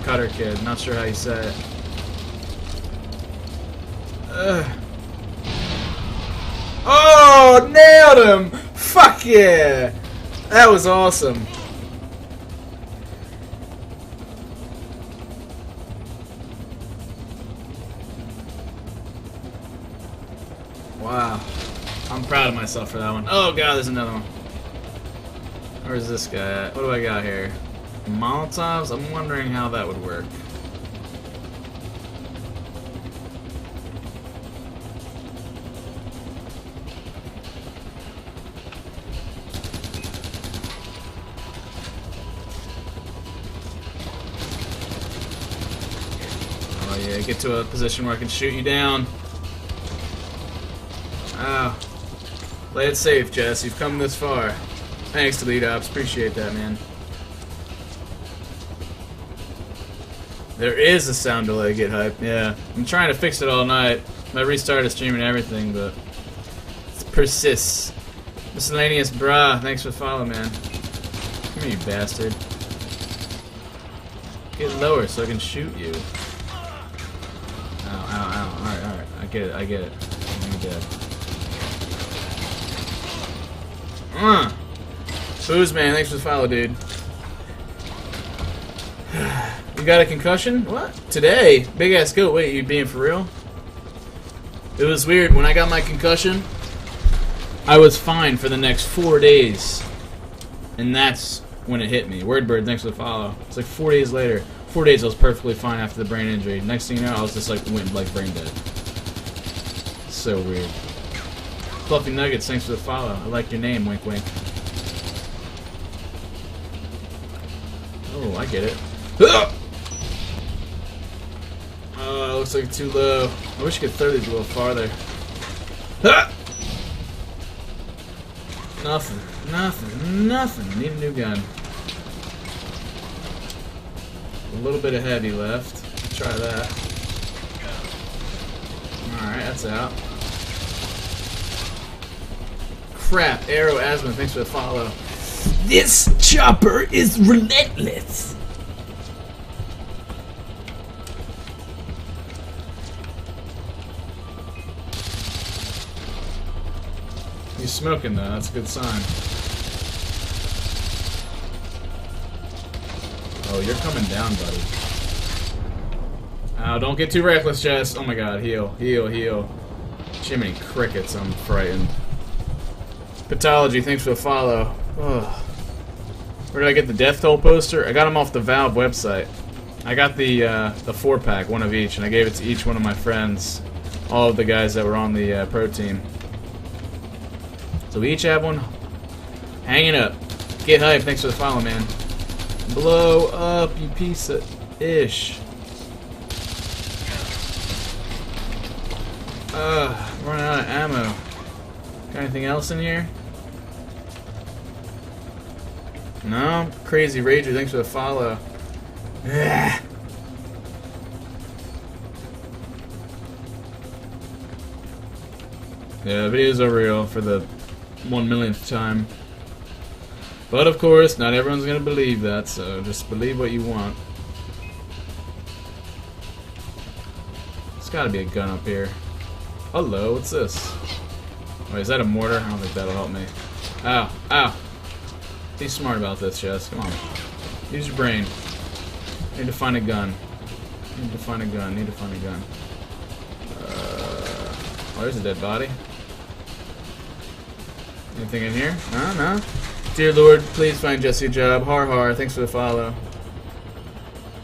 Cutter Kid. Not sure how you say it. Ugh. Oh, nailed him! Fuck yeah! That was awesome. Wow. I'm proud of myself for that one. Oh god, there's another one. Where's this guy at? What do I got here? Molotovs? I'm wondering how that would work. Oh yeah, get to a position where I can shoot you down. Oh. Play it safe, Jess. You've come this far. Thanks to Lead Ops. Appreciate that, man. There is a sound delay, Get Hype. Yeah. I'm trying to fix it all night. I restarted streaming and everything, but it persists. Miscellaneous Bra. Thanks for the follow, man. Come here, you bastard. Get lower so I can shoot you. Ow, ow, ow. Alright, alright. I get it, I get it. I'm dead. Booze man, thanks for the follow, dude. You got a concussion? What? Today? Big ass goat. Wait, you being for real? It was weird. When I got my concussion, I was fine for the next 4 days. And that's when it hit me. Wordbird, thanks for the follow. It's like 4 days later. 4 days I was perfectly fine after the brain injury. Next thing you know, I was just like went like brain dead. So weird. Fluffy Nuggets, thanks for the follow. I like your name, wink wink. Oh, I get it. Oh, looks like it's too low. I wish you could throw these a little farther. Nothing, nothing, nothing. Need a new gun. A little bit of heavy left. Try that. Alright, that's out. Crap, Arrow Asthma, thanks for the follow. This chopper is relentless. He's smoking though, that's a good sign. Oh, you're coming down, buddy. Oh, don't get too reckless, Jess. Oh my god, heal, heal, heal. Jiminy crickets, I'm frightened. Pathology, thanks for the follow. Ugh. Where did I get the Death Toll poster? I got them off the Valve website. I got the 4-pack, one of each, and I gave it to each one of my friends. All of the guys that were on the pro team. So we each have one. Hanging up. Get hype, thanks for the follow, man. Blow up, you piece of ish. Running out of ammo. Got anything else in here? No? Crazy Rager, thanks for the follow. Ugh. Yeah, videos are real for the 1,000,000th time. But of course, not everyone's gonna believe that, so just believe what you want. There's gotta be a gun up here. Hello, what's this? Wait, is that a mortar? I don't think that'll help me. Ow, ow. Be smart about this, Jess. Come on. Use your brain. Need to find a gun. Need to find a gun. Need to find a gun. Oh, there's a dead body. Anything in here? No, no. Dear Lord, please find Jesse a job. Har har. Thanks for the follow.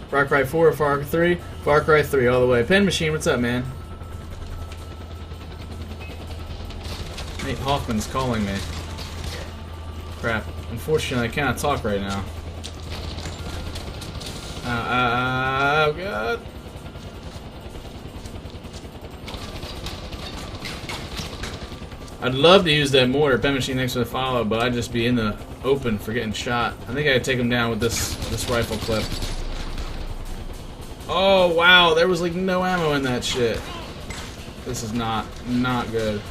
Far Cry 4 or Far Cry 3? Far Cry 3 all the way. Pen Machine, what's up, man? Nate Hoffman's calling me. Crap. Unfortunately, I cannot talk right now. Oh, God. I'd love to use that mortar. Pen Machine, thanks for the follow, but I'd just be in the open for getting shot. I think I'd take him down with this rifle clip. Oh, wow. There was, like, no ammo in that shit. This is not good.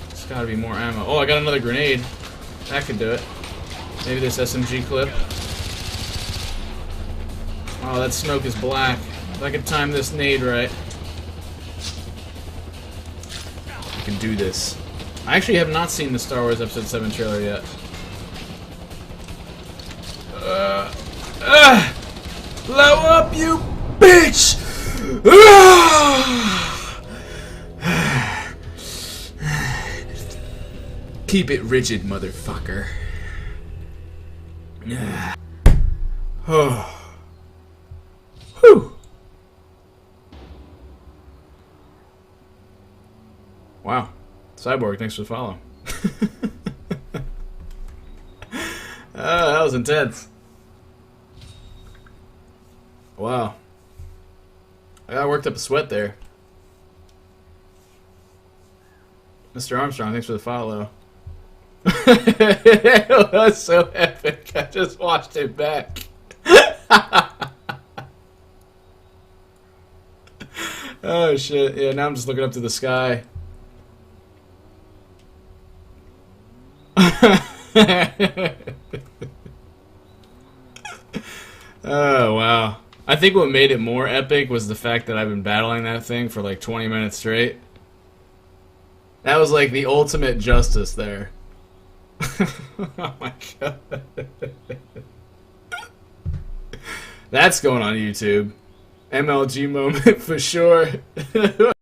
There's gotta be more ammo. Oh, I got another grenade. That could do it. Maybe this SMG clip. Oh, that smoke is black. If I can time this nade right, I can do this. I actually have not seen the Star Wars Episode 7 trailer yet. Blow up, you bitch! Keep it rigid, motherfucker. Oh. Whew. Wow. Cyborg, thanks for the follow. That was intense. Wow. I worked up a sweat there. Mr. Armstrong, thanks for the follow. It was so epic. I just watched it back. Oh shit. Yeah, now I'm just looking up to the sky. Oh, wow. I think what made it more epic was the fact that I've been battling that thing for like 20 minutes straight. That was like the ultimate justice there. Oh my god. That's going on YouTube. MLG moment for sure.